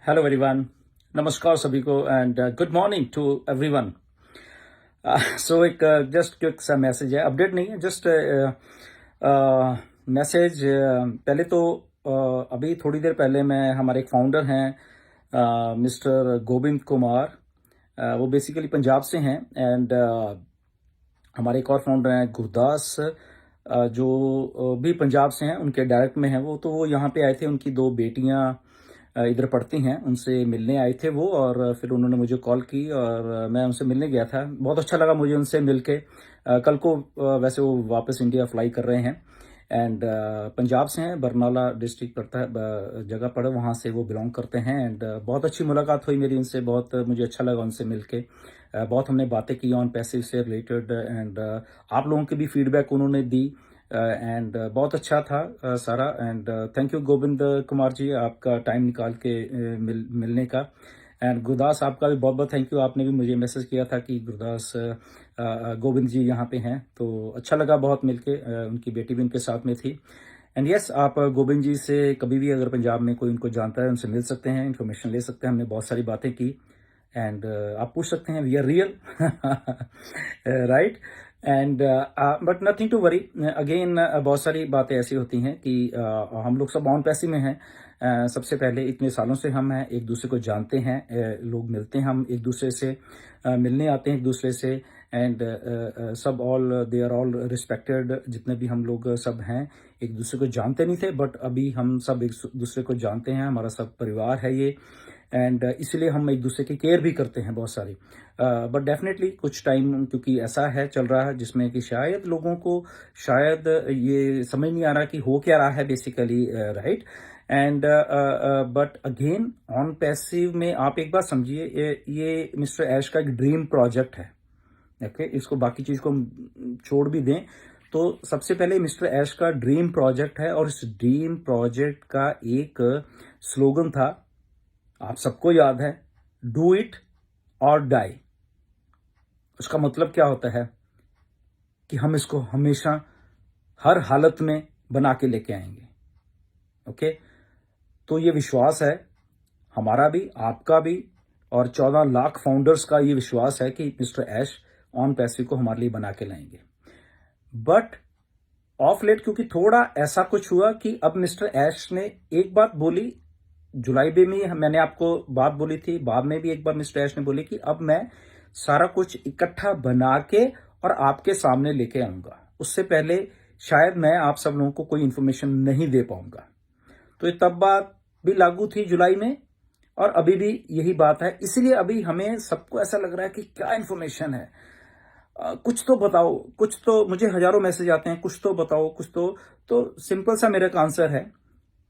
Hello everyone, नमस्कार सभी को and good morning to everyone. So एक जस्ट क्विक सा मैसेज है, अपडेट नहीं है, जस्ट मैसेज। पहले तो अभी थोड़ी देर पहले मैं हमारे एक फाउंडर हैं मिस्टर गोविंद कुमार, वो बेसिकली पंजाब से हैं एंड हमारे एक और फाउंडर हैं गुरदास, जो भी पंजाब से हैं, उनके डायरेक्ट में हैं वो यहाँ पे आए थे। उनकी दो बेटियां इधर पढ़ती हैं, उनसे मिलने आए थे वो, और फिर उन्होंने मुझे कॉल की और मैं उनसे मिलने गया था। बहुत अच्छा लगा मुझे उनसे मिलके। कल को वैसे वो वापस इंडिया फ्लाई कर रहे हैं एंड पंजाब से हैं, बरनाला डिस्ट्रिक्ट पड़ता है जगह पड़े, वहाँ से वो बिलोंग करते हैं एंड बहुत अच्छी मुलाकात हुई मेरी उनसे। बहुत मुझे अच्छा लगा उनसे मिलके। बहुत हमने बातें की ऑन पैसिव से रिलेटेड एंड आप लोगों की भी फीडबैक उन्होंने दी एंड बहुत अच्छा था सारा। And thank you Govind Kumar ji, आपका टाइम निकाल के मिलने का। एंड गुरदास, आपका भी बहुत बहुत थैंक यू। आपने भी मुझे मैसेज किया था कि गुरदास गोविंद जी यहाँ पे हैं, तो अच्छा लगा बहुत मिलके। उनकी बेटी भी उनके साथ में थी। एंड यस, आप गोविंद जी से कभी भी अगर पंजाब में कोई उनको जानता है, उनसे मिल सकते हैं, इन्फॉर्मेशन ले सकते हैं। हमने बहुत सारी बातें की एंड आप पूछ सकते हैं, we are real right. And but nothing to worry again. बहुत सारी बातें ऐसी होती हैं कि हम लोग सब ऑन पैसे में हैं। सबसे पहले इतने सालों से हम हैं, एक दूसरे को जानते हैं, लोग मिलते हैं, हम एक दूसरे से मिलने आते हैं एक दूसरे से एंड सब all they are all respected. जितने भी हम लोग सब हैं, एक दूसरे को जानते नहीं थे, बट अभी हम सब एक दूसरे को जानते हैं। हमारा सब परिवार है ये एंड इसलिए हम एक दूसरे की केयर भी करते हैं बहुत सारी। बट डेफिनेटली कुछ टाइम क्योंकि ऐसा है चल रहा है जिसमें कि शायद लोगों को शायद ये समझ नहीं आ रहा कि हो क्या रहा है basically, right. And but again on passive में आप एक बात समझिए, ये मिस्टर ऐश का एक ड्रीम प्रोजेक्ट है। ओके, इसको बाकी चीज को छोड़ भी दें तो सबसे पहले मिस्टर ऐश का ड्रीम प्रोजेक्ट है और इस ड्रीम प्रोजेक्ट का एक स्लोगन था, आप सबको याद है, डू इट और डाई। उसका मतलब क्या होता है कि हम इसको हमेशा हर हालत में बना के लेके आएंगे। ओके, तो ये विश्वास है हमारा भी, आपका भी, और 14 लाख फाउंडर्स का ये विश्वास है कि मिस्टर ऐश ऑन पैसिव को हमारे लिए बना के लाएंगे। बट ऑफ लेट क्योंकि थोड़ा ऐसा कुछ हुआ कि अब मिस्टर ऐश ने एक बात बोली, जुलाई में मैंने आपको बात बोली थी, बाद में भी एक बार मिस्टर ऐश ने बोली कि अब मैं सारा कुछ इकट्ठा बना के और आपके सामने लेके आऊंगा, उससे पहले शायद मैं आप सब लोगों को कोई इंफॉर्मेशन नहीं दे पाऊंगा। तो ये तब बात भी लागू थी जुलाई में और अभी भी यही बात है। इसलिए अभी हमें सबको ऐसा लग रहा है कि क्या इंफॉर्मेशन है, कुछ तो बताओ, कुछ तो। मुझे हजारों मैसेज आते हैं, कुछ तो बताओ, कुछ तो सिंपल सा मेरा आंसर है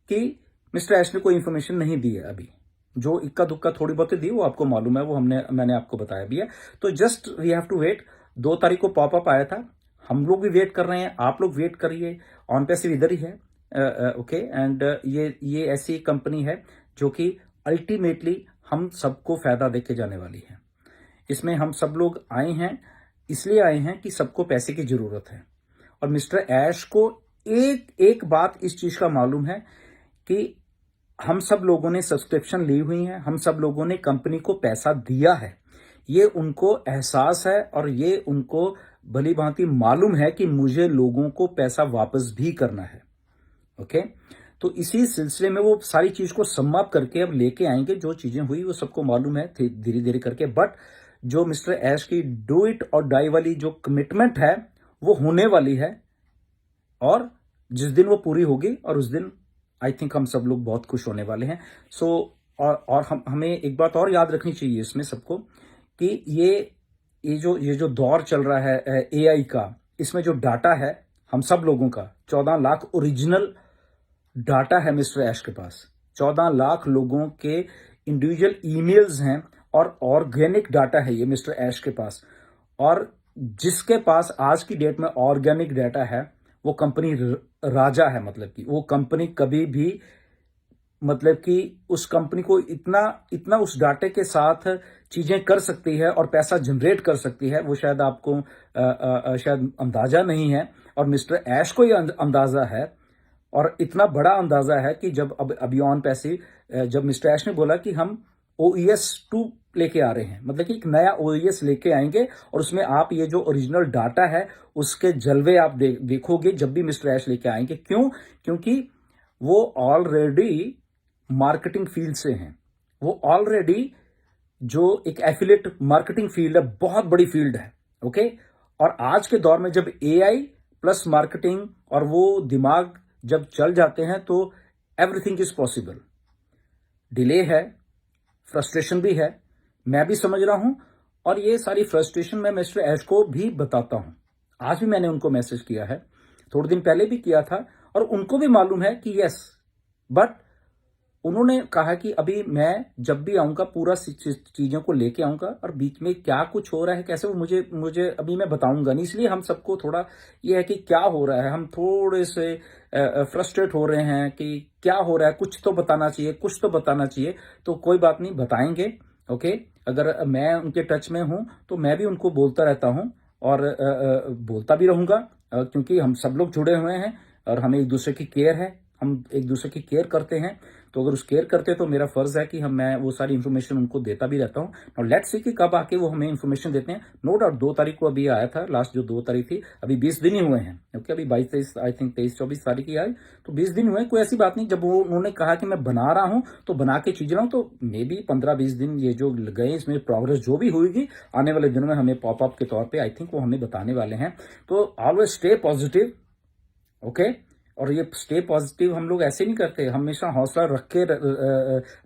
कि मिस्टर ऐश ने कोई इंफॉर्मेशन नहीं दी है अभी। जो इक्का दुक्का थोड़ी बहुत दी वो आपको मालूम है, वो मैंने आपको बताया भी है। तो just we have to wait. 2 तारीख को पॉपअप आया था, हम लोग भी वेट कर रहे हैं, आप लोग वेट करिए। ऑन पैसिव इधर ही है। ओके, एंड ये ऐसी कंपनी है जो कि अल्टीमेटली हम सबको फायदा देके जाने वाली है। इसमें हम सब लोग आए हैं, इसलिए आए हैं कि सबको पैसे की जरूरत है। और मिस्टर ऐश को एक एक बात इस चीज का मालूम है कि हम सब लोगों ने सब्सक्रिप्शन ली हुई है, हम सब लोगों ने कंपनी को पैसा दिया है, ये उनको एहसास है और ये उनको भली भांति मालूम है कि मुझे लोगों को पैसा वापस भी करना है। ओके, तो इसी सिलसिले में वो सारी चीज को समाप्त करके अब लेके आएंगे। जो चीजें हुई वो सबको मालूम है धीरे धीरे करके, बट जो मिस्टर ऐश की डू इट और डाई वाली जो कमिटमेंट है वो होने वाली है और जिस दिन वो पूरी होगी और उस दिन आई थिंक हम सब लोग बहुत खुश होने वाले हैं। सो और हमें एक बात और याद रखनी चाहिए इसमें सबको कि ये जो दौर चल रहा है एआई का, इसमें जो डाटा है हम सब लोगों का 14 लाख ओरिजिनल डाटा है मिस्टर ऐश के पास। 14 लाख लोगों के इंडिविजुअल ईमेल्स हैं और ऑर्गेनिक डाटा है ये मिस्टर ऐश के पास। और जिसके पास आज की डेट में ऑर्गेनिक डाटा है वो कंपनी राजा है। मतलब कि वो कंपनी कभी भी, मतलब कि उस कंपनी को इतना उस डाटे के साथ चीजें कर सकती है और पैसा जनरेट कर सकती है, वो शायद आपको शायद अंदाजा नहीं है और मिस्टर ऐश को ये अंदाजा है। और इतना बड़ा अंदाजा है कि जब अब अबियॉन पैसे जब मिस्टर ऐश ने बोला कि हम OES 2 लेके आ रहे हैं, मतलब कि एक नया OES लेके आएंगे और उसमें आप ये जो ओरिजिनल डाटा है उसके जलवे आप देखोगे जब भी मिस्टर ऐश लेके आएंगे। क्यों? क्योंकि वो ऑलरेडी मार्केटिंग फील्ड से हैं, वो ऑलरेडी जो एक एफिलिएट मार्केटिंग फील्ड है, बहुत बड़ी फील्ड है। ओके, और आज के दौर में जब AI प्लस मार्केटिंग और वो दिमाग जब चल जाते हैं तो एवरीथिंग इज पॉसिबल। डिले है, फ्रस्ट्रेशन भी है, मैं भी समझ रहा हूं, और ये सारी फ्रस्ट्रेशन मैं मिस्टर ऐश को भी बताता हूं। आज भी मैंने उनको मैसेज किया है, थोड़े दिन पहले भी किया था, और उनको भी मालूम है कि यस, बट उन्होंने कहा कि अभी मैं जब भी आऊंगा पूरा चीजों को लेके आऊंगा, और बीच में क्या कुछ हो रहा है कैसे वो मुझे अभी मैं बताऊंगा नहीं। इसलिए हम सबको थोड़ा ये है कि क्या हो रहा है, हम थोड़े से फ्रस्ट्रेट हो रहे हैं कि क्या हो रहा है, कुछ तो बताना चाहिए, कुछ तो बताना चाहिए। तो कोई बात नहीं, बताएंगे। ओके, अगर मैं उनके टच में हूं तो मैं भी उनको बोलता रहता हूं, और बोलता भी रहूंगा, क्योंकि हम सब लोग जुड़े हुए हैं और हमें एक दूसरे की केयर है, हम एक दूसरे की केयर करते हैं। तो अगर उस केयर करते हैं तो मेरा फर्ज है कि मैं वो सारी इन्फॉर्मेशन उनको देता भी रहता हूँ। और लेट्स सी कि कब आके वो हमें इन्फॉर्मेशन देते हैं। नो डाउट 2 तारीख को अभी आया था, लास्ट जो 2 तारीख थी, अभी 20 दिन ही हुए हैं। ओके, अभी 22-23 आई थिंक 23-24 तारीख की आई, तो 20 दिन हुए, कोई ऐसी बात नहीं। जब वो उन्होंने कहा कि मैं बना रहा हूं तो बना के चीज रहा हूं, तो मे बी 15-20 दिन ये जो गए, इसमें प्रोग्रेस जो भी हुई आने वाले दिनों में हमें पॉपअप के तौर पर आई थिंक वो हमें बताने वाले हैं। तो ऑलवेज स्टे पॉजिटिव। ओके, और ये स्टे पॉजिटिव हम लोग ऐसे नहीं करते, हमेशा हौसला रख के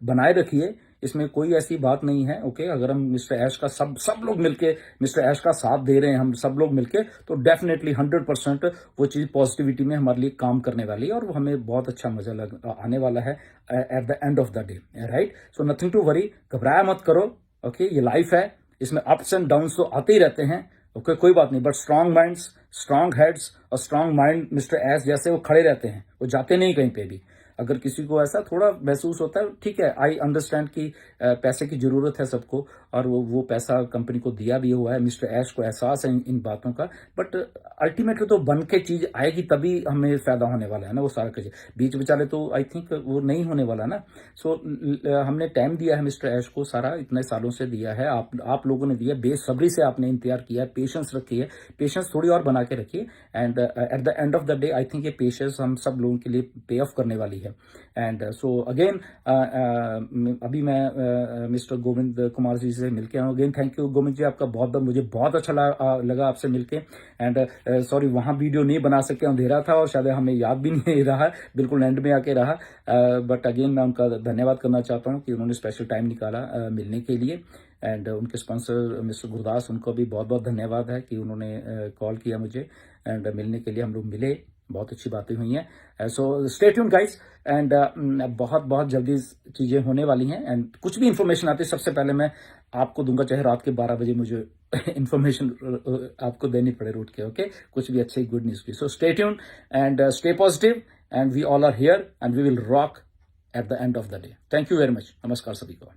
बनाए रखिए, इसमें कोई ऐसी बात नहीं है। ओके, अगर हम मिस्टर ऐश का सब लोग मिलके मिस्टर ऐश का साथ दे रहे हैं, हम सब लोग मिलके, तो डेफिनेटली 100% वो चीज पॉजिटिविटी में हमारे लिए काम करने वाली है, और वो हमें बहुत अच्छा मजा आने वाला है at the end of the day. Right, so nothing to worry, घबराया मत करो। ओके, ये लाइफ है, इसमें अप्स एंड डाउन्स तो आते ही रहते हैं। ओके, कोई बात नहीं, but strong minds, strong heads और स्ट्रांग माइंड मिस्टर एस जैसे वो खड़े रहते हैं, वो जाते नहीं कहीं पे भी। अगर किसी को ऐसा थोड़ा महसूस होता है, ठीक है, आई अंडरस्टैंड कि पैसे की जरूरत है सबको, और वो पैसा कंपनी को दिया भी हुआ है, मिस्टर ऐश को एहसास है इन बातों का, बट अल्टीमेटली तो बन के चीज आएगी तभी हमें फायदा होने वाला है ना। वो सारा कुछ बीच बेचारे तो आई थिंक वो नहीं होने वाला ना। सो हमने टाइम दिया है मिस्टर ऐश को, सारा इतने सालों से दिया है, आप लोगों ने दिया, बेसब्री से आपने इंतजार किया है, पेशेंस रखी है, पेशेंस थोड़ी और बना के रखिए, and eight the end of the day I think ये पेशेंस हम सब लोगों के लिए पे ऑफ करने वाली है। एंड सो अगेन अभी मैं मिस्टर गोविंद कुमार जी से मिलके आऊँ। अगेन थैंक यू गोविंद जी, आपका बहुत बहुत, मुझे बहुत अच्छा लगा आपसे मिलके। एंड सॉरी वहाँ वीडियो नहीं बना सके, अंधेरा था और शायद हमें याद भी नहीं रहा, बिल्कुल एंड में आके रहा, बट अगेन मैं उनका धन्यवाद करना चाहता हूँ कि उन्होंने स्पेशल टाइम निकाला मिलने के लिए। एंड उनके स्पॉन्सर मिस्टर गुरदास, उनको भी बहुत बहुत धन्यवाद है कि उन्होंने कॉल किया मुझे एंड मिलने के लिए, हम लोग मिले, बहुत अच्छी बातें हुई हैं। सो स्टे ट्यून्ड गाइस, एंड बहुत बहुत जल्दी चीज़ें होने वाली हैं, एंड कुछ भी इंफॉर्मेशन आती है सबसे पहले मैं आपको दूंगा, चाहे रात के 12 बजे मुझे इंफॉर्मेशन आपको देनी पड़े रूट के। ओके, कुछ भी अच्छी गुड न्यूज़ की। So stay tuned and stay positive, and we all are here and we will rock at the end of the day. Thank you very much, नमस्कार सभी को।